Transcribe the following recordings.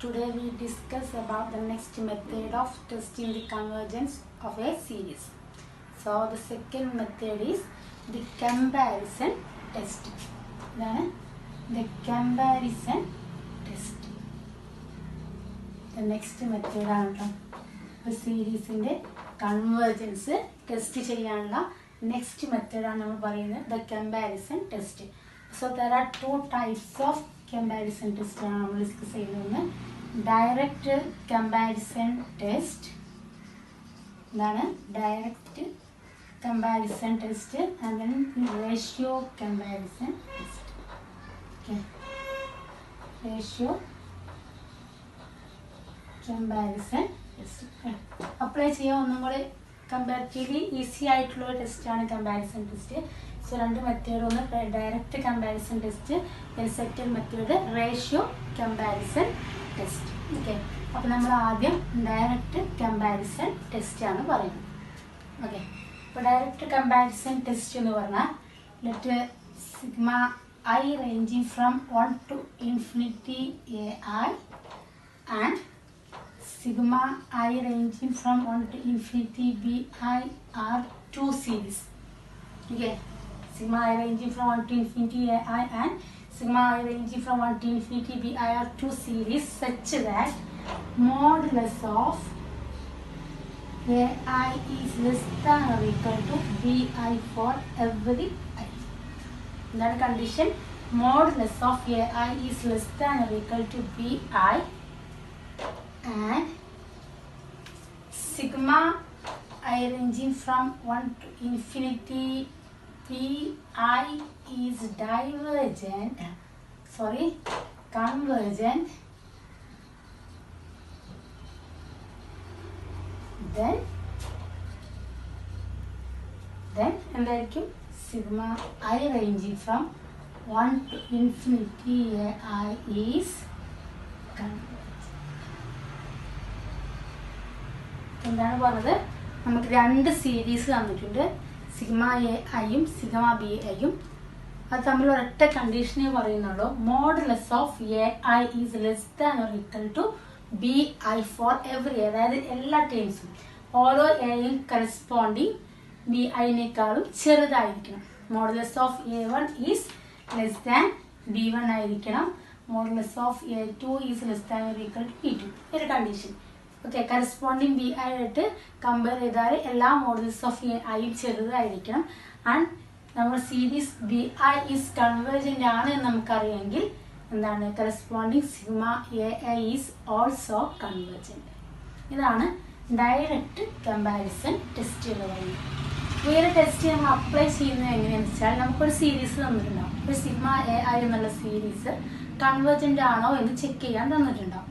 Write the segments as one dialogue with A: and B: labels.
A: Today we discuss about the next method of testing the convergence of a series. So the second method is the comparison test. Then the comparison test. The next method is the series in the convergence test cheyanalla next method is the comparison test. So there are two types of comparison test direct comparison test direct comparison test and then ratio comparison test. Okay. Ratio comparison test. Apply cheya comparatively easy test comparison test. So, two methods direct comparison test and second method ratio comparison test. Okay. Now, we will direct comparison test. Okay. So, direct comparison test let sigma I ranging from 1 to infinity ai and sigma I ranging from 1 to infinity bi are two series. Okay. Sigma I ranging from 1 to infinity ai and sigma I ranging from 1 to infinity bi are two series such that modulus of ai is less than or equal to bi for every I. That condition, modulus of ai is less than or equal to bi and sigma I ranging from 1 to infinity pi is convergent, then sigma I ranging from 1 to infinity ai is convergent. എന്താണ് പറഞ്ഞത് നമുക്ക് രണ്ട് series തന്നിട്ടുണ്ട് sigma A ഐയും sigma B ഐയും അത് തമ്മിൽ ഒരൊറ്റ കണ്ടീഷനേ പറയുന്നുള്ളൂ modulus of A I is less than or equal to B I for every അതായത് എല്ലാ ടേംസും ഓരോ എയും കറസ്പോണ്ടിങ് ബി ഐനേക്കാളും ചെറുതായിരിക്കണം. Modulus of A one is less than B one ആയിരിക്കണം. Modulus of A two is less than or equal to B two ഒരു condition. Okay, corresponding B I ആയിട്ട് കമ്പയർ ചെയ്താൽ എല്ലാ മോഡൽസ് ഓഫ് എ ഐയും ചെറുതായിരിക്കണം. And നമ്മുടെ series B I is convergent ആണ് എന്ന് നമുക്കറിയാമെങ്കിൽ എന്താണ് corresponding sigma A I is also convergent. ഇതാണ് ഡയറക്റ്റ് കമ്പാരിസൺ ടെസ്റ്റ് എന്ന് പറയുന്നത്. വേറെ ടെസ്റ്റ് നമ്മൾ അപ്ലൈ ചെയ്യുന്നത് എങ്ങനെയാണെന്ന് വെച്ചാൽ നമുക്കൊരു സീരീസ് തന്നിട്ടുണ്ടാവും. ഒരു സിഗ്മ എ ഐ എന്നുള്ള സീരീസ് കൺവേർജൻ്റ് ആണോ എന്ന് ചെക്ക് ചെയ്യാൻ തന്നിട്ടുണ്ടാവും.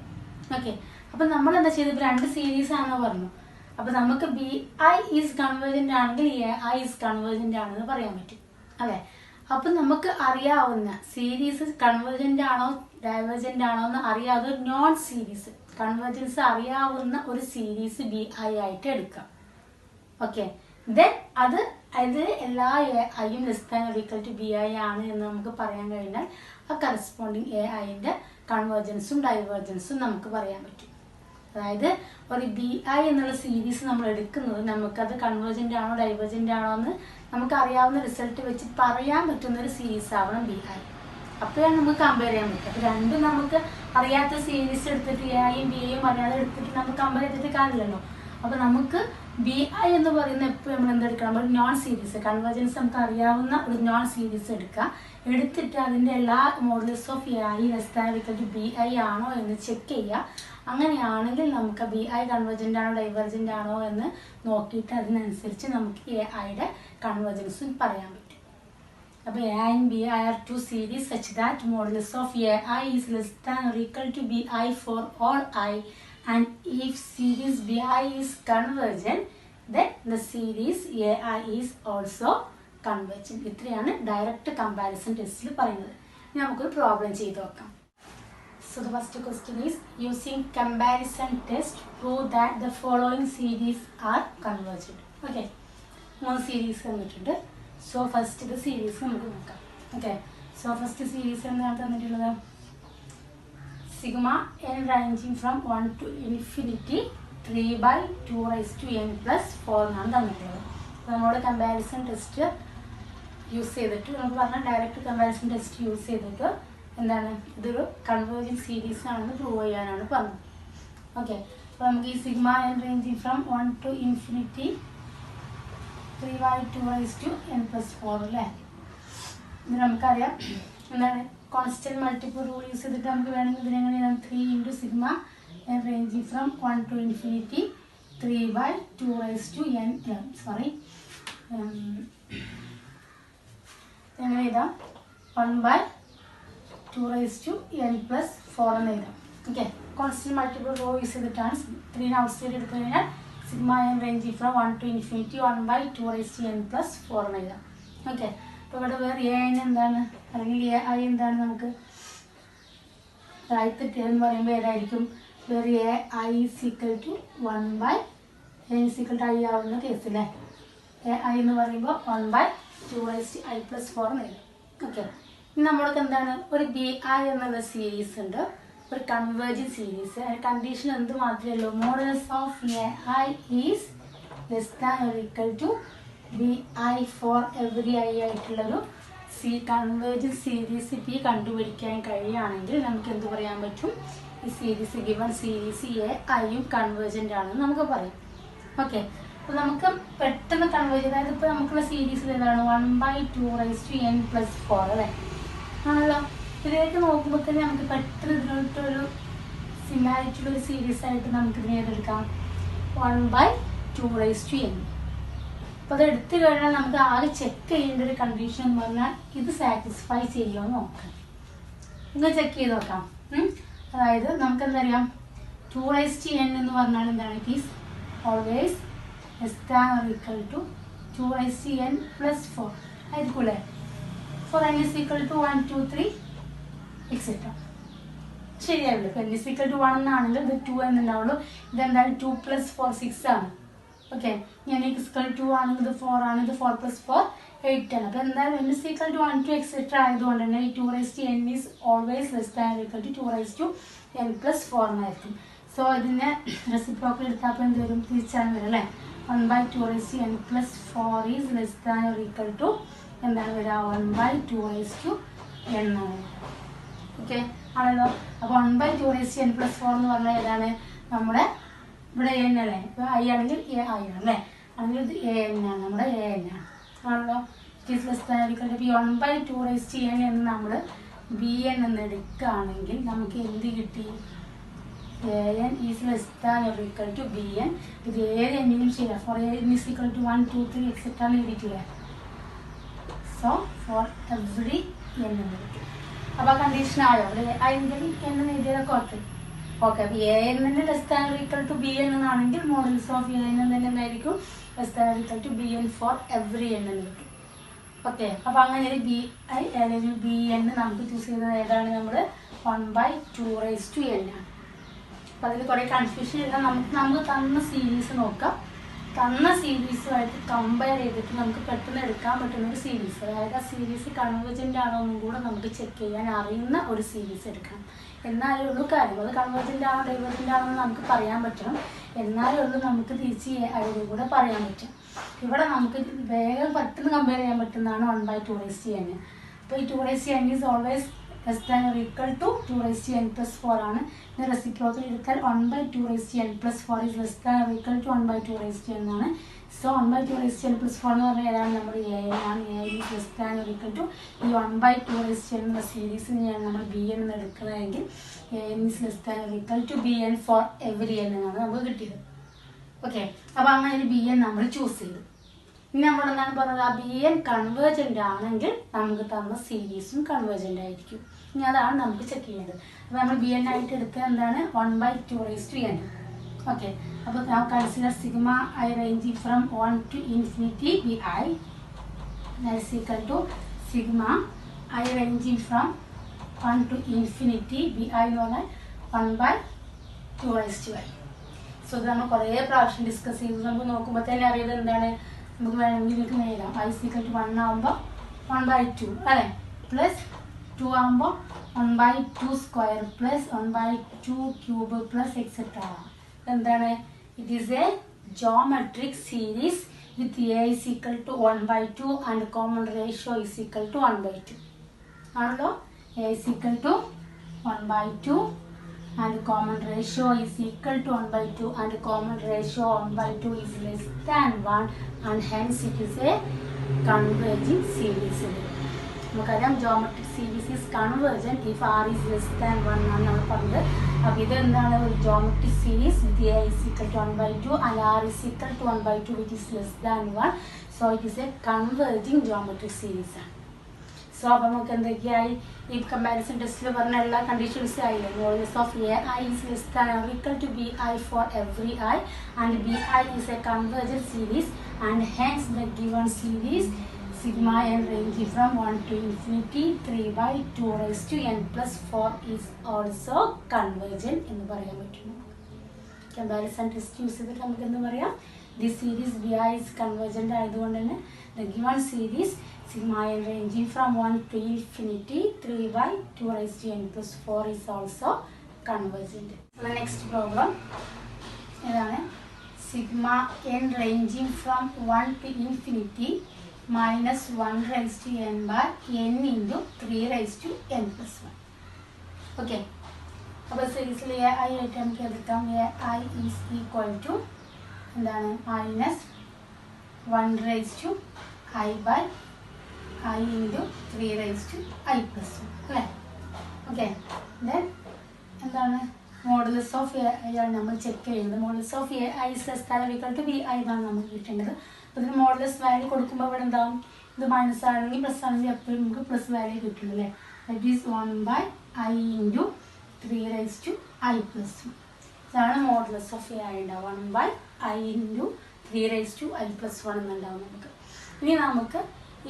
A: ഓക്കെ, അപ്പം നമ്മൾ എന്താ ചെയ്തത്? രണ്ട് സീരീസ് ആണെന്ന് പറഞ്ഞു. അപ്പം നമുക്ക് ബി ഐ ഈസ് കൺവേർജൻ്റ് ആണെങ്കിൽ എ ഐ ഈസ് കൺവേർജൻ്റ് ആണെന്ന് പറയാൻ പറ്റും. അതെ, അപ്പം നമുക്ക് അറിയാവുന്ന സീരീസ് കൺവേർജൻ്റ് ആണോ ഡൈവേർജൻ്റ് ആണോ എന്ന് അറിയാവുന്ന ഒരു നോൺ സീരീസ് കൺവേർജൻസ് അറിയാവുന്ന ഒരു സീരീസ് ബി ഐ ആയിട്ട് എടുക്കാം. ഓക്കെ, ദെൻ അത് എല്ലാ എ ഐയും less than or equal to B I ആണ് എന്ന് നമുക്ക് പറയാൻ കഴിഞ്ഞാൽ ആ കറസ്പോണ്ടിങ് എ ഐൻ്റെ കൺവേർജൻസും ഡൈവേർജൻസും നമുക്ക് പറയാൻ പറ്റും. അതായത് ഒരു ബി ഐ എന്നുള്ള സീരീസ് നമ്മൾ എടുക്കുന്നത് നമുക്കത് കൺവേർജൻ്റ് ആണോ ഡൈവേർജൻ്റ് ആണോ എന്ന് നമുക്ക് അറിയാവുന്ന റിസൾട്ട് വെച്ച് പറയാൻ പറ്റുന്ന ഒരു സീരീസ് ആവണം ബി ഐ. അപ്പോഴാണ് നമുക്ക് കമ്പയർ ചെയ്യാൻ പറ്റും. അപ്പോൾ രണ്ടും നമുക്ക് അറിയാത്ത സീരീസ് എടുത്തിട്ട് എ ഐയും ബി ഐയും അറിയാതെ എടുത്തിട്ട് നമുക്ക് കമ്പയർ ചെയ്തിട്ട് കാര്യമില്ലല്ലോ. അപ്പോൾ നമുക്ക് ബി ഐ എന്ന് പറയുന്ന എപ്പോഴും നമ്മൾ എന്തെടുക്കണം? ഒരു നോൺ സീരീസ് കൺവേർജൻസ് നമുക്ക് അറിയാവുന്ന ഒരു നോൺ സീരീസ് എടുക്കുക. എടുത്തിട്ട് അതിൻ്റെ എല്ലാ modulus of A I less than equal to B I ആണോ എന്ന് ചെക്ക് ചെയ്യുക. അങ്ങനെയാണെങ്കിൽ നമുക്ക് ബി ഐ കൺവേർജൻ്റ് ആണോ ഡൈവേർജൻ്റ് ആണോ എന്ന് നോക്കിയിട്ട് അതിനനുസരിച്ച് നമുക്ക് എ ഐയുടെ കൺവേർജൻസും പറയാൻ പറ്റും. അപ്പോൾ A I and B I are two series such that modulus of A I is less than or equal to B I for all I and if series bi is convergent then the series ai is also convergent. ഇത്രയാണ് direct comparison ടെസ്റ്റിൽ പറയുന്നത്. ഇനി നമുക്കൊരു problem ചെയ്ത് നോക്കാം. So the first question is using comparison test prove that the following series are convergent. Okay, മൂന്ന് series തന്നിട്ടുണ്ട്. So first ഇത് സീരീസ് നമുക്ക് നോക്കാം. ഓക്കെ, സോ ഫസ്റ്റ് സീരീസ് എന്താണ് തന്നിട്ടുള്ളത്? Sigma n ranging from 1 to infinity 3/2n+4 എന്നാണ് തന്നിട്ടുള്ളത്. അപ്പോൾ നമ്മളോട് കമ്പാരിസൺ ടെസ്റ്റ് യൂസ് ചെയ്തിട്ട് നമുക്ക് പറഞ്ഞാൽ ഡയറക്റ്റ് കമ്പാരിസൺ ടെസ്റ്റ് യൂസ് ചെയ്തിട്ട് എന്താണ് ഇതൊരു കൺവേർജിങ് സീരീസ് ആണെന്ന് പ്രൂവ് ചെയ്യാനാണ് പറഞ്ഞത്. ഓക്കെ, അപ്പോൾ നമുക്ക് ഈ sigma n ranging from 1 to infinity 3/2n+4 അല്ലേ. ഇത് നമുക്കറിയാം എന്താണ് കോൺസ്റ്റന്റ് മൾട്ടിപ്പിൾ റൂൾ യൂസ് ചെയ്തിട്ട് നമുക്ക് വേണമെങ്കിൽ ഇതിനെങ്ങനെയാണ് 3 × sigma n ranging from 1 to infinity 3/2n എങ്ങനെ എഴുതാം 1/2n+4 എന്ന് എഴുതാം. Okay, constant multiple rule use ചെയ്തിട്ടാണ് 3 ഔട്ട് സൈഡ് എടുത്തു കഴിഞ്ഞാൽ sigma n ranging from 1 to infinity 1/2n+4 എന്ന് എഴുതാം. ഓക്കെ, അപ്പോൾ ഇവിടെ വേറെ എ n എന്താണ് അല്ലെങ്കിൽ എ ഐ എന്താണ് നമുക്ക് ആദ്യത്തെ ടേം എന്ന് പറയുമ്പോൾ ഏതായിരിക്കും വേറെ എ ഐ = 1/n = i ആവുന്ന കേസ് അല്ലേ. എ ഐ എന്ന് പറയുമ്പോൾ 1/2i+4 എന്ന് എഴുതാം. ഓക്കെ, ഇനി നമ്മൾക്ക് എന്താണ് ഒരു ബി ഐ എന്നുള്ള സീരീസ് ഉണ്ട്, ഒരു കൺവേർജിങ് സീരീസ്. അതിന് കണ്ടീഷൻ എന്ത് മാത്രമേ ഉള്ളൂ, modulus of A I is > bi four every I ആയിട്ടുള്ളൊരു കൺവേർജിങ് സീരീസ് പി കണ്ടുപിടിക്കാൻ കഴിയുകയാണെങ്കിൽ നമുക്ക് എന്ത് പറയാൻ പറ്റും, ഈ സീരീസ് ഗിവൺ സീരീസ് എ ഐയും കൺവേർജൻ്റ് ആണെന്ന് നമുക്ക് പറയാം. ഓക്കെ, അപ്പോൾ നമുക്ക് പെട്ടെന്ന് കൺവേർജ്, അതായത് ഇപ്പോൾ നമുക്കുള്ള സീരീസിൽ ഏതാണ് 1/2n+4 അല്ലേ ആണല്ലോ. ഇതിലേക്ക് നോക്കുമ്പോൾ തന്നെ നമുക്ക് പെട്ടെന്ന് ഇതിനോട്ടൊരു സിമിലാരിറ്റിയുള്ളൊരു സീരീസ് ആയിട്ട് നമുക്ക് ഇതിനെ ഏതെടുക്കാം 1/2n. അപ്പോൾ അത് എടുത്തു കഴിഞ്ഞാൽ നമുക്ക് ആകെ ചെക്ക് ചെയ്യേണ്ട ഒരു കണ്ടീഷൻ എന്ന് പറഞ്ഞാൽ ഇത് സാറ്റിസ്ഫൈ ചെയ്യുമോ എന്ന് നോക്കാം. ഇന്ന് ചെക്ക് ചെയ്ത് നോക്കാം. അതായത് നമുക്കെന്തറിയാം 2n എന്ന് പറഞ്ഞാൽ എന്താണ്, ഇറ്റ് ഈസ് ഓൾവേസ് > 2n+4 ആയിരിക്കൂലേ. For n = 1 2 3 etc. ശരിയാവില്ല. ഇപ്പോൾ n = 1 എന്നാണെങ്കിൽ ഇത് 2 എന്നുണ്ടാവുള്ളൂ. ഇതെന്താണ് 2 + 4 6 ആണ്. ഓക്കെ, ഞാൻ n = 2 ആണെങ്കിൽ ഇത് 4 ആണ്, ഇത് 4 + 4 8 ആണ്. അപ്പോൾ എന്തായാലും n = 1 2 etc. ആയതുകൊണ്ട് തന്നെ ഈ 2n ഈസ് ഓൾവേസ് > 2n+4 എന്നായിരിക്കും. സോ ഇതിനെ റെസിപ്രോക്കൽ എടുത്തപ്പോൾ എന്ത് വരും, തിരിച്ചാണ് വരും അല്ലേ. 1/2n+4 ഈസ് > എന്താണ് വരിക 1/2n ആണ്. ഓക്കെ ആണല്ലോ. അപ്പോൾ 1/2n+4 എന്ന് പറഞ്ഞാൽ ഏതാണ് നമ്മുടെ ഇവിടെ n അല്ലേ. ഇപ്പോൾ ഐ ആണെങ്കിൽ എ ഐ ആണ് അല്ലേ, ആണെങ്കിൽ ഇത് എ n ആണ്, നമ്മുടെ എ n ആണ് ആണല്ലോ. ഇറ്റ് ഈസ് > ഈ 1/2n എന്ന് നമ്മൾ ബി എൻ എന്ന് എടുക്കുകയാണെങ്കിൽ നമുക്ക് എന്ത് കിട്ടി, an ഈസ് > bn. ഇത് ഏത് എന്നിനും ശരിയാ. For n = 1 2 3 etc. എന്ന് എഴുതിയിട്ടില്ലേ. സോ ഫോർ എവറി n എന്ന് കിട്ടും. അപ്പോൾ ആ കണ്ടീഷൻ ആയോ, അവിടെ അതിൻ്റെ n എന്ന് എഴുതിയതൊക്കെ ഓക്കെ. ഓക്കെ, അപ്പോൾ എ n > bn എന്നാണെങ്കിൽ മോഡൽസ് ഓഫ് എ n തന്നെ എന്തായിരിക്കും > bn ഫോർ എവറി n എന്ന് കിട്ടും. ഓക്കെ, അപ്പോൾ അങ്ങനെ ഒരു ബി ഐ അല്ലെങ്കിൽ ബി എൻ നമുക്ക് ചൂസ് ചെയ്തത് ഏതാണ്, നമ്മൾ 1/2n ആണ്. അപ്പോൾ അതിൽ കുറേ കൺഫ്യൂഷൻ ഇല്ല. നമുക്ക് തന്ന സീരീസ് നോക്കാം. തന്ന സീരീസുമായിട്ട് കമ്പയർ ചെയ്തിട്ട് നമുക്ക് പെട്ടെന്ന് എടുക്കാൻ പറ്റുന്ന ഒരു സീരീസ്, അതായത് ആ സീരീസ് കൺവേർജൻ്റ് ആണോ എന്നും കൂടെ നമുക്ക് ചെക്ക് ചെയ്യാൻ അറിയുന്ന ഒരു സീരീസ് എടുക്കണം. എന്നാലേ ഉള്ളൂ കാര്യം. അത് കൺവേർജൻ്റ് ആണോ ഡൈവേർജൻ്റ് ആണോ എന്ന് നമുക്ക് പറയാൻ പറ്റണം. എന്നാലേ ഉള്ളൂ നമുക്ക് തിരിച്ച് അതിൻ്റെ കൂടെ പറയാൻ പറ്റും. ഇവിടെ നമുക്ക് വേഗം പെട്ടെന്ന് കമ്പയർ ചെയ്യാൻ പറ്റുന്നതാണ് 1/2n. അപ്പോൾ ഈ 2n ഈസ് ഓൾവേസ് > 2n+4 ആണ്. ഇത് റെസിപ്രോക്കൽ എടുത്താൽ 1/2n+4 ഈസ് > 1/2n ആണ്. സോ 1/2n+4 എന്ന് പറഞ്ഞാൽ ഏതാണ്, നമ്മുടെ എ ആണ്. എ ഈസ് > ഈ 1/2n എന്ന സീരീസിന് ഞാൻ നമ്മൾ ബി എൻ എന്ന് എടുക്കുന്നതെങ്കിൽ A is > bn four every n എന്നാണ് നമുക്ക് കിട്ടിയത്. ഓക്കെ, അപ്പോൾ അങ്ങനെ ഒരു ബി എൻ നമ്മൾ ചൂസ് ചെയ്തു. ഇനി നമ്മൾ എന്താണ് പറഞ്ഞത്, ആ ബി എൻ കൺവേർജൻ്റ് ആണെങ്കിൽ നമുക്ക് തന്ന സീരീസും കൺവേർജൻ്റ് ആയിരിക്കും. ഇനി അതാണ് നമുക്ക് ചെക്ക് ചെയ്യേണ്ടത്. അപ്പോൾ നമ്മൾ ബി എൻ ആയിട്ട് എടുക്കുക എന്താണ് 1/2n. ഓക്കെ, അപ്പോൾ consider sigma I ranging from 1 to infinity bi = sigma I ranging from 1 to infinity bi എന്ന് പറഞ്ഞാൽ 1/2i. സോ ഇത് നമ്മൾ കുറേ പ്രാവശ്യം ഡിസ്കസ് ചെയ്തു. നമുക്ക് നോക്കുമ്പോൾ തന്നെ അറിയുന്നത് എന്താണ്, നമുക്ക് വേണമെങ്കിൽ നിങ്ങൾക്ക് നേടാം. i = 1 ആകുമ്പോൾ 1/2 അല്ലേ, +2 ആകുമ്പോൾ 1/2 square plus 1/2 cube plus etc. എന്താണ്? It is a geometric series with a is equal to 1/2 and common ratio is equal to 1/2. ആണല്ലോ? a is equal to 1/2 and common ratio is equal to 1/2 and common ratio 1/2 is less than 1 and hence it is a converging series. നമുക്കറിയാം geometric series is convergent if r is less than 1 ആണ് നമ്മൾ പറഞ്ഞത്. അപ്പോൾ ഇത് എന്താണ്? ഒരു geometric series with a is equal to 1/2 and r is equal to 1/2 which is less than 1. So it is a converging geometric series ആണ്. So അപ്പോൾ നമുക്ക് എന്തൊക്കെയായി? ഈ കമ്പാരിസൺ ടെസ്റ്റിൽ പറഞ്ഞ എല്ലാ കണ്ടീഷൻസ് ആയില്ലേ? Modulus of A I is less than or equal to B I for every I and B I is a convergent series and hence the given series sigma n ranging from 1 to infinity 3/2 raised to n plus 4 is also convergent എന്ന് പറയാൻ പറ്റും. Comparison test use ചെയ്തിട്ട് നമുക്ക് എന്ത് പറയാം? The series B I is convergent ആയതുകൊണ്ട് തന്നെ the given series sigma n ranging from 1 to infinity 3/2 raised to n plus 4 is also convergent. So the next problem ഏതാണ്? sigma n ranging from 1 to infinity minus 1 raised to n by n into 3 raised to n plus 1. Okay. അപ്പോൾ സീരീസിൽ A I ആയിട്ട് നമുക്ക് എടുക്കാം. A I is equal to എന്താണ്? Minus 1 raised to I by I into 3 raised to I plus 1 അല്ലേ? Okay. Then എന്താണ്? Modulus of A I ആണ് നമ്മൾ ചെക്ക് ചെയ്യുന്നത്. Modulus of A I is less than or equal to B I എന്നാണ് നമുക്ക് കിട്ടേണ്ടത്. അപ്പോൾ ഇതിന് മോഡുലസ് വാല്യൂ കൊടുക്കുമ്പോൾ ഇവിടെ എന്താവും? ഇത് മൈനസ് ആണെങ്കിൽ പ്ലസ് ആണെങ്കിൽ എപ്പോഴും നമുക്ക് പ്ലസ് വാല്യൂ കിട്ടുള്ളൂ അല്ലേ? That is 1/i into 3 raised to i plus 1. ഇതാണ് മോഡുലസ് ഓഫ് എ ഐ ഉണ്ടാവുക. 1/i into 3 raised to i plus 1 എന്നുണ്ടാവും നമുക്ക്. ഇനി നമുക്ക്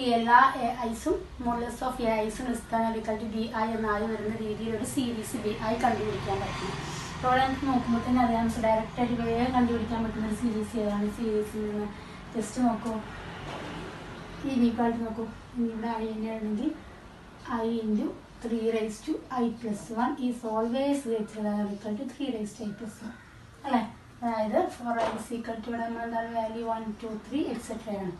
A: ഈ എല്ലാ എ ഐസും മോഡുലസ് ഓഫ് എ ഐസും ലിസ്റ്റാനിക്കൽ ബി ഐ എന്നായി വരുന്ന രീതിയിൽ ഒരു സീരീസ് ബി ഐ കണ്ടുപിടിക്കാൻ പറ്റും. അപ്പോൾ ഇവിടെ നമുക്ക് നോക്കുമ്പോൾ തന്നെ അറിയാം ഡയറക്റ്റായിട്ട് വേഗം കണ്ടുപിടിക്കാൻ പറ്റുന്ന ഒരു സീരീസ് ഏതാണ്? സീരീസിൽ നിന്ന് ജസ്റ്റ് നോക്കൂ, ഈ ഇനീക്വാളിറ്റി നോക്കൂ. ഇവിടെ ഐ എൻ്റെ ആണെങ്കിൽ I into 3 raised to i plus 1 is always greater than or equal to 3 raised to i plus 1 അല്ലേ? അതായത് 4i is equal to ഇവിടെ നമ്മൾ എന്താണ് വാല്യൂ 1 2 3 എക്സെട്ര ആണ്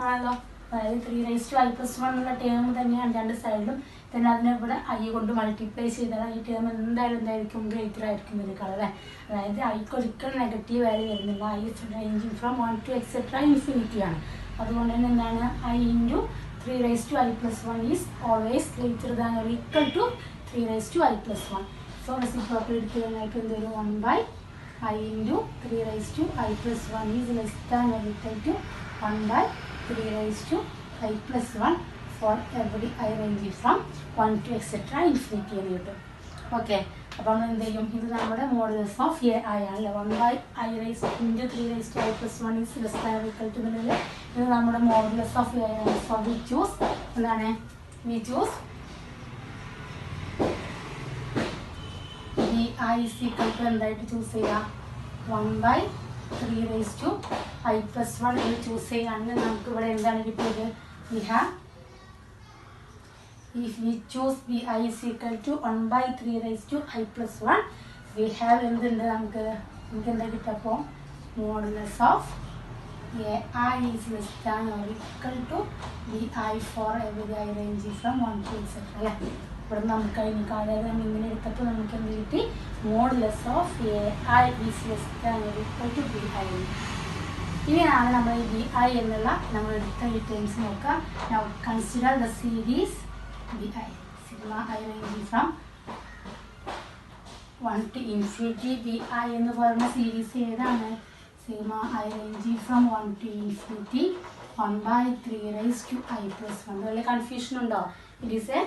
A: ആണല്ലോ. അതായത് 3 raised to i plus 1 എന്നുള്ള ടേം തന്നെയാണ് രണ്ട് സൈഡിലും. പിന്നെ അതിനെ ഇവിടെ ഐ കൊണ്ട് മൾട്ടിപ്ലൈ ചെയ്താൽ ഈ ടേം എന്തായിരിക്കും? ഗ്രേറ്റർ ആയിരിക്കും ഇതിനേക്കാൾ അല്ലേ? അതായത് ഐക്ക് ഒരിക്കലും നെഗറ്റീവ് വാല്യൂ വരുന്നില്ല. I ranging from 1 to etcetera infinity ആണ്. അതുകൊണ്ട് തന്നെ എന്താണ്? I into 3 raised to i plus 1 is always greater than or equal to 3 raised to i plus 1. So reciprocal എടുത്തു കഴിഞ്ഞാൽ എന്ത് വരും? 1/i into 3 raised to i plus 1 is less than or equal to 1/3 raised to i plus 1 for every i ranging from 1 to etc. infinity എന്ന് കിട്ടും. Okay. അപ്പോൾ നമ്മൾ എന്ത് ചെയ്യും? ഇത് നമ്മുടെ മോഡുലസ് ഓഫ് എ ഐ ആണല്ലേ. 1/i raised into 3 raised to i plus 1 is less than or equal to എന്നുള്ളത് ഇത് നമ്മുടെ മോഡുലസ് ഓഫ് എ ഐ ആണ്. സോ വി ചൂസ് എന്താണ്? We choose B I is equal to എന്തായിട്ട് choose ചെയ്യുക? 1/3 raised to i plus 1 എന്ന് choose ചെയ്യുകയാണെങ്കിൽ നമുക്ക് ഇവിടെ എന്താണ് കിട്ടിയത്? We have if we choose bi is equal to 1/3 raised to i plus 1 we have എന്തുണ്ട്? നമുക്ക് എന്താ കിട്ടപ്പോൾ modulus of A I is less than or equal to B I for every I ranging from 1 to et cetera അല്ലേ? ഇവിടെ നമുക്ക് അതിന് അതായത് നമ്മൾ ഇങ്ങനെ എടുത്തപ്പോൾ നമുക്ക് എന്ത് കിട്ടി? Modulus of A I is less than or equal to B I. ഇനിയാണ് നമ്മൾ ഈ ബി ഐ എന്നുള്ള നമ്മൾ എടുത്ത ഈ ടേംസ് നോക്കാം. Now consider the series bi sigma i ranging from 1 to infinity. bi എന്ന് പറയുന്ന സീരീസ് ഏതാണ്? sigma i ranging from 1 to infinity 1/3 raised to i plus 1. അതുപോലെ കൺഫ്യൂഷൻ ഉണ്ടോ? ഇറ്റ് ഈസ്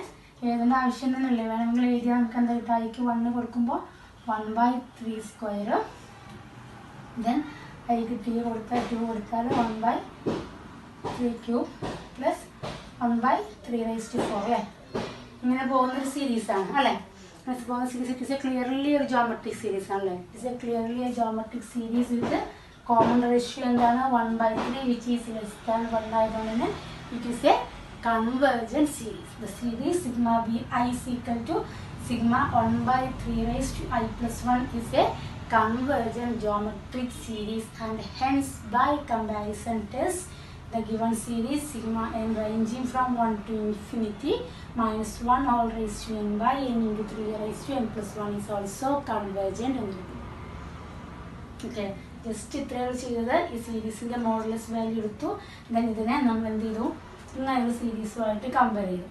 A: എഴുതേണ്ട ആവശ്യം തന്നെയല്ലേ? വേണമെങ്കിൽ എഴുതിയാൽ നമുക്ക് എന്താ കിട്ടുക? ഐക്ക് 1 കൊടുക്കുമ്പോൾ 1/3 സ്ക്വയർ ദെൻ ഐക്ക് 3 കൊടുത്താൽ 2 കൊടുത്താൽ 1/3 ക്യൂബ് പ്ലസ് 1/3 raised to 4 അല്ലേ? ഇങ്ങനെ പോകുന്നൊരു സീരീസാണ് അല്ലേ? പോകുന്ന series it is A clearly ഒരു ജോമെട്രിക് സീരീസ് ആണല്ലേ? It is A clearly A geometric series with common ratio എന്താണ്? 1/3 വിച്ച് ഈസ് ലെസ് ദാൻ 1 ആയതുകൊണ്ട് തന്നെ it is A convergent series. The series sigma bi is equal to sigma 1 by 3 raised to I plus 1 is a convergent geometric series, and hence by comparison test the given series sigma n ranging from 1 to infinity minus 1 all raised to n by n into 3 raised to n plus 1 is also convergent. Okay, just ഇത്രയാണ് ചെയ്തത്. ഈ സീരീസിൻ്റെ modulus value എടുത്തു, then ഇതിനെ നമ്മൾ എന്ത് ചെയ്തു, ഇങ്ങനെ ഒരു സീരീസുമായിട്ട് കമ്പയർ ചെയ്തു.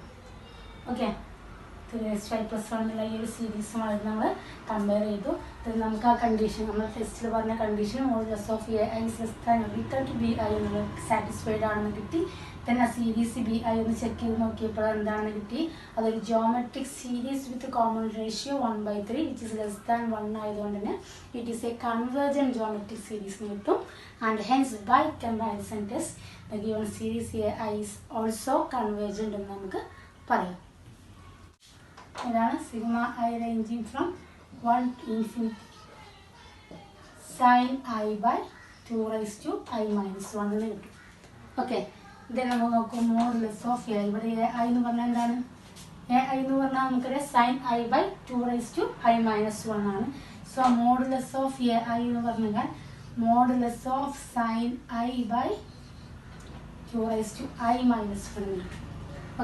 A: ഓക്കെ, 3x5+1 എന്നുള്ള ഈ ഒരു സീരീസുമായിട്ട് നമ്മൾ കമ്പയർ ചെയ്തു. നമുക്ക് ആ കണ്ടീഷൻ, നമ്മൾ ടെസ്റ്റിൽ പറഞ്ഞ condition modulus of A I equal to B I എന്നുള്ളത് സാറ്റിസ്ഫൈഡ് ആണെന്ന് കിട്ടി. ദെൻ ആ സീരീസ് ബി ഐ ഒന്ന് ചെക്ക് ചെയ്ത് നോക്കിയപ്പോൾ എന്താണെന്ന് കിട്ടി, അതൊരു geometric series with common ratio 1/3 which is less than 1 ആയതുകൊണ്ട് തന്നെ it is a convergent geometric series എന്ന് കിട്ടും. And hence by comparison test the given series A I is also convergent എന്ന് നമുക്ക് പറയാം. ഇതാണ് sigma I ranging from 1 to infinity sin I by 2 raised to I minus 1 എന്ന് കിട്ടും. Okay, ഇത് നമ്മൾ നോക്കും മോഡുലസ് ഓഫ് എ. ഇവിടെ എ ഐ എന്ന് പറഞ്ഞാൽ എന്താണ്? എ ഐ എന്ന് പറഞ്ഞാൽ നമുക്കറിയാം sin I by 2 raised to I minus 1 ആണ്. So modulus of A I എന്ന് പറഞ്ഞാൽ modulus of sin I by 2 raised to I minus 1 എന്ന് കിട്ടും.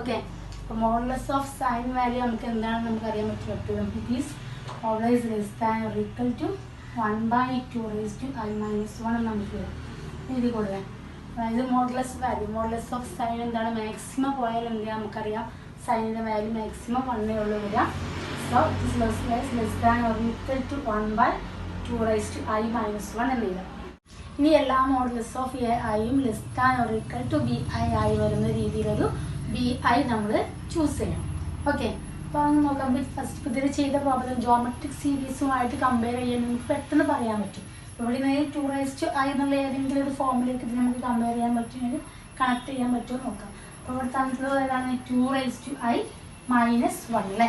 A: ഓക്കെ, അപ്പോൾ മോഡുലസ് ഓഫ് സൈൻ വാല്യൂ നമുക്ക് എന്താണെന്ന് നമുക്കറിയാൻ പറ്റും എപ്പോഴും. It is always less than or equal to 1/2 raised to I minus 1 എന്ന് നമുക്ക് എഴുതി കൊടുക്കാം. അതായത് modulus value, modulus of sine എന്താണ്, മാക്സിമം പോയാൽ എന്ത് ചെയ്യാം നമുക്കറിയാം, സൈനിൻ്റെ വാല്യൂ മാക്സിമം 1 ഉള്ളൂ വരിക. So it is less than or equal to 1/2 raised to I minus 1 എന്ന് എഴുതാം. ഇനി എല്ലാ മോഡുലസ് ഓഫ് എ ഐയും less than or equal to B I ആയി വരുന്ന രീതിയിലൊരു ബി ഐ നമ്മൾ ചൂസ് ചെയ്യണം. ഓക്കെ, അപ്പോൾ ഒന്ന് നോക്കാം. ഫസ്റ്റ് ഇതിൽ ചെയ്ത പ്രോബ്ലം ജോമെട്രിക് സീരീസുമായിട്ട് കമ്പയർ ചെയ്യാൻ നമുക്ക് പെട്ടെന്ന് പറയാൻ പറ്റും. ഇവിടെ നിന്ന് 2 raised to I എന്നുള്ള ഏതെങ്കിലും ഒരു ഫോമിലേക്ക് ഇത് നമുക്ക് കമ്പയർ ചെയ്യാൻ പറ്റുമെങ്കിൽ കണക്ട് ചെയ്യാൻ പറ്റുമോ നോക്കാം. അപ്പോൾ ഇവിടെ തന്നിട്ടുള്ളത് ഏതാണ്, 2 raised to I minus 1 അല്ലേ.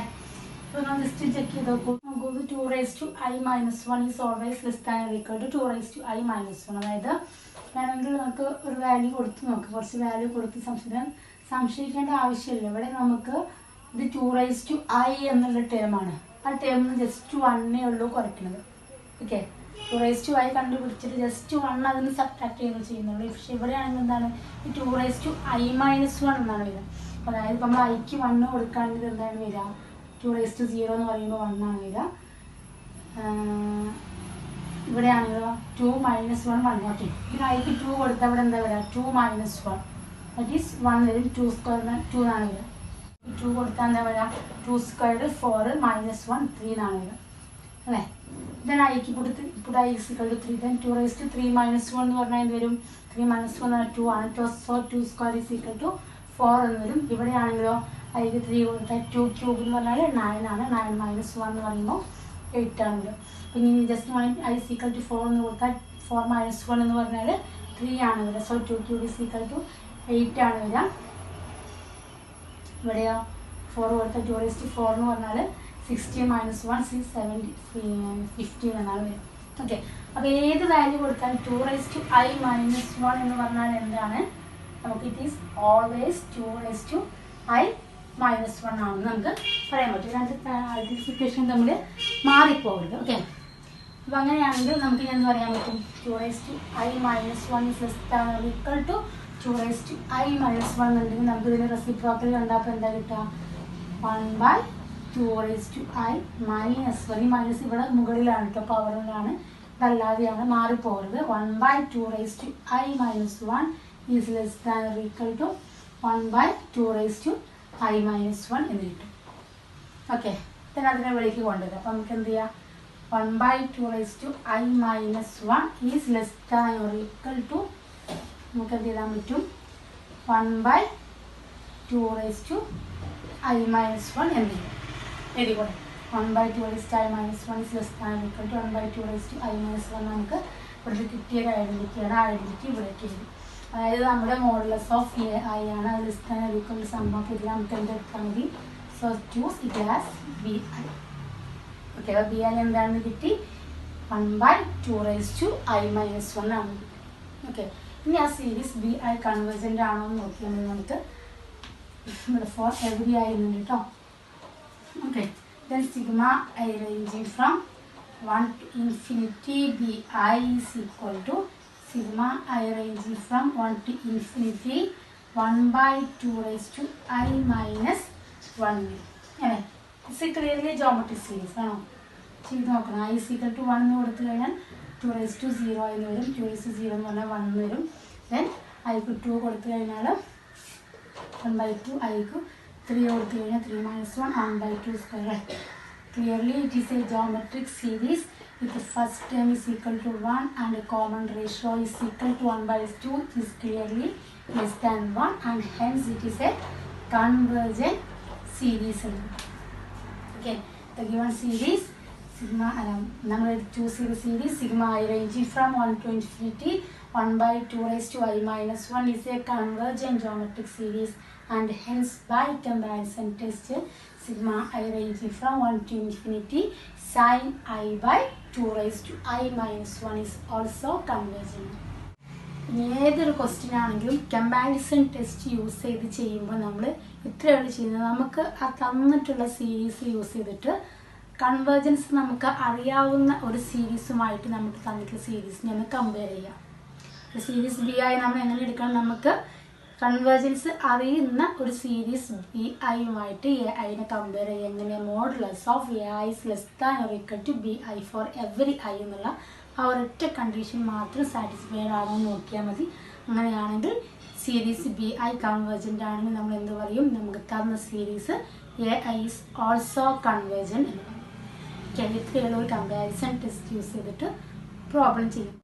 A: അപ്പോൾ നമ്മൾ ജസ്റ്റ് ചെക്ക് ചെയ്ത് നോക്കും. നമുക്ക് 2 raised to I minus 1 is always less than or equal to 2 raised to I minus 1. അതായത് വേണമെങ്കിൽ നമുക്ക് ഒരു വാല്യൂ കൊടുത്ത് നോക്കാം, കുറച്ച് വാല്യൂ കൊടുത്ത് സംശയിക്കേണ്ട ആവശ്യമില്ല. ഇവിടെ നമുക്ക് ഇത് 2 raised to I എന്നുള്ള ടേമാണ്, ആ ടേമിന് ജസ്റ്റ് 1 ഉള്ളൂ കുറയ്ക്കുന്നത്. ഓക്കെ, 2 raised to I കണ്ടുപിടിച്ചിട്ട് ജസ്റ്റ് 1 അതിന് സബ്ട്രാക്ട് ചെയ്യുന്നുള്ളൂ. പക്ഷെ ഇവിടെയാണെങ്കിൽ എന്താണ്, ഈ 2 raised to I minus 1 എന്നാണ് വരിക. അതായത് ഇപ്പം നമ്മൾ ഐക്ക് 1 കൊടുക്കുകയാണെങ്കിൽ എന്താണ് വരിക, 2 raised to 0 എന്ന് പറയുമ്പോൾ 1 ആണ് വരിക. ഇവിടെയാണെങ്കിലോ 2 minus 1 1. ഓക്കെ, പിന്നെ ഐക്ക് 2 കൊടുത്താൽ ഇവിടെ എന്താ വരിക, 2 minus 1 ദറ്റ് ഈസ് 1 വരും. 2 സ്ക്വയർ 2 എന്നാണ് വരിക. 2 കൊടുത്താൽ എന്താ വരിക, 2 സ്ക്വയർ 4 minus 1 3 എന്നാണ് വരിക അല്ലേ. ദെൻ ഐക്ക് ഇപ്പോൾ I is equal to 3. Then 2 raised to 3 minus 1 എന്ന് പറഞ്ഞാൽ എന്ത് വരും, 3 minus 1 എന്ന് പറഞ്ഞാൽ 2 ആണ്. So 2 square is equal to 4 എന്ന് വരും. ഇവിടെയാണെങ്കിലോ ഐക്ക് 3 കൊടുത്താൽ 2 ക്യൂബ് എന്ന് പറഞ്ഞാൽ 9 ആണ്. 9 minus 1 എന്ന് പറയുമ്പോൾ 8 ആണല്ലോ. പിന്നെ just I is equal to 4 എന്ന് കൊടുത്താൽ 4 minus 1 എന്ന് പറഞ്ഞാൽ 3 ആണ് വരിക. So 2 cube is equal to 8 ആണ് വരിക. ഇവിടെയോ 4 കൊടുത്താൽ 2 raised to 4 എന്ന് പറഞ്ഞാൽ 16 minus 1 15 എന്നാണ് വരിക. ഓക്കെ, അപ്പോൾ ഏത് വാല്യൂ കൊടുത്താലും 2 raised to I minus 1 എന്ന് പറഞ്ഞാൽ എന്താണ്, നമുക്ക് it is always 2 raised to I minus 1 ആണെന്ന് നമുക്ക് പറയാൻ പറ്റും. രണ്ട് ഐഡന്റിഫിക്കേഷൻ തമ്മിൽ മാറിപ്പോകരുത്. ഓക്കെ, അപ്പോൾ അങ്ങനെയാണെങ്കിൽ നമുക്ക് ഞാൻ പറയാൻ പറ്റും 2 raised to I minus 1 is less than or equal to 2 raised to I minus 1 എന്നുണ്ടെങ്കിൽ നമുക്ക് ഇതിന് റെസിപ്രോക്കൽ കണ്ടപ്പോൾ എന്താ കിട്ടുക, 1/2 raised to I minus 1. ഈ മൈനസ് ഇവിടെ മുകളിലാണ് കേട്ടോ, പവറിലാണ്, ഇതല്ലാതെയാണ്, മാറിപ്പോകരുത്. 1/2 raised to I minus 1 is less than or equal to 1/2 raised to I minus 1 എന്ന് കിട്ടും. ഓക്കെ, then അതിനെ വെളിക്ക് കൊണ്ടുവരാം. അപ്പോൾ നമുക്ക് എന്ത് ചെയ്യാം, 1/2 raised to I minus 1 is less than or equal to നമുക്ക് എന്ത് ചെയ്യാൻ പറ്റും, 1/2 raised to I minus 1 എന്ന് എഴുതിക്കോട്ടെ. 1/2 raised to I minus 1 is less than or equal to 1/2 raised to I minus 1 നമുക്ക് ഇവിടെ കിട്ടിയ ഐഡന്റിറ്റിയാണ്. ആ ഐഡന്റിറ്റി ഇവിടേക്ക് എഴുതി. അതായത് നമ്മുടെ മോഡുലസ് ഓഫ് എ ഐ ആണ്, അത് less than or equal to സംഭവം ഇതിൽ നമുക്ക് എന്ത് എടുത്താൽ മതി, so choose it as B I. Okay, അപ്പോൾ ബി ഐ എന്താണെന്ന് കിട്ടി, 1/2 raised to I minus 1 ആണ് കിട്ടി. ഓക്കെ, ഇനി ആ സീരീസ് ബി ഐ കൺവേർജൻ്റ് ആണോ എന്ന് നോക്കിയാൽ നമുക്ക് ഇവിടെ ഫോർ എവറി ഐ ഉണ്ട് കേട്ടോ. Okay, then sigma I ranging from 1 to infinity bi is equal to sigma I ranging from 1 to infinity 1/2 raised to I minus 1. അല്ലേ, ഇറ്റ്സ് ക്ലിയർലി ജോമെട്രിക് സീരീസ് ആണോ? ചെയ്ത് നോക്കണം. I is equal to 1 എന്ന് കൊടുത്തു കഴിഞ്ഞാൽ 2 raised to 0 എന്ന് വരും. 2 raised to 0 എന്ന് പറഞ്ഞാൽ 1 എന്ന് വരും. ദെൻ ഐക്ക് 2 കൊടുത്തു കഴിഞ്ഞാൽ 1/2, ഐക്ക് 3 കൊടുത്തു കഴിഞ്ഞാൽ 3 minus 1 1/2 square. Clearly it is a geometric series if the first term is equal to 1 and a common ratio is equal to 1/2 is clearly less than 1 and hence it is a convergent series. Okay, the given series sigma number 2 series sigma I ranging from 1 to infinity 1/2 raised to I minus 1 is a convergent geometric series and hence by comparison test sigma I ranging from 1 to infinity sin I by 2 raised to I minus 1 is also convergent. ഏതൊരു question ആണെങ്കിലും comparison test use ചെയ്ത് ചെയ്യുമ്പോൾ നമ്മൾ ഇത്രയാണ് ചെയ്യുന്നത്. നമുക്ക് ആ തന്നിട്ടുള്ള സീരീസ് യൂസ് ചെയ്തിട്ട് കൺവേർജൻസ് നമുക്ക് അറിയാവുന്ന ഒരു സീരീസുമായിട്ട് നമുക്ക് തന്നിട്ടുള്ള സീരീസിനെ ഒന്ന് കമ്പയർ ചെയ്യാം. സീരീസ് ബി ആയി നമ്മൾ എങ്ങനെ എടുക്കണം? നമുക്ക് കൺവേർജൻസ് അറിയുന്ന ഒരു സീരീസ് ബി ഐയുമായിട്ട് എ ഐനെ കമ്പയർ ചെയ്യുക. എങ്ങനെ? Modulus of A I is less than or equal to B I for every I എന്നുള്ള ആ ഒരൊറ്റ കണ്ടീഷൻ മാത്രം സാറ്റിസ്ഫൈഡ് ആണോ എന്ന് നോക്കിയാൽ മതി. അങ്ങനെയാണെങ്കിൽ സീരീസ് ബി ഐ കൺവേർജൻ്റ് ആണെങ്കിൽ നമ്മൾ എന്ത് പറയും? നമുക്ക് തന്ന series A I is also convergent എന്ന് പറയും. ഇത്രയുള്ള ഒരു കമ്പാരിസൺ ടെസ്റ്റ് യൂസ് ചെയ്തിട്ട് പ്രോബ്ലം ചെയ്യും.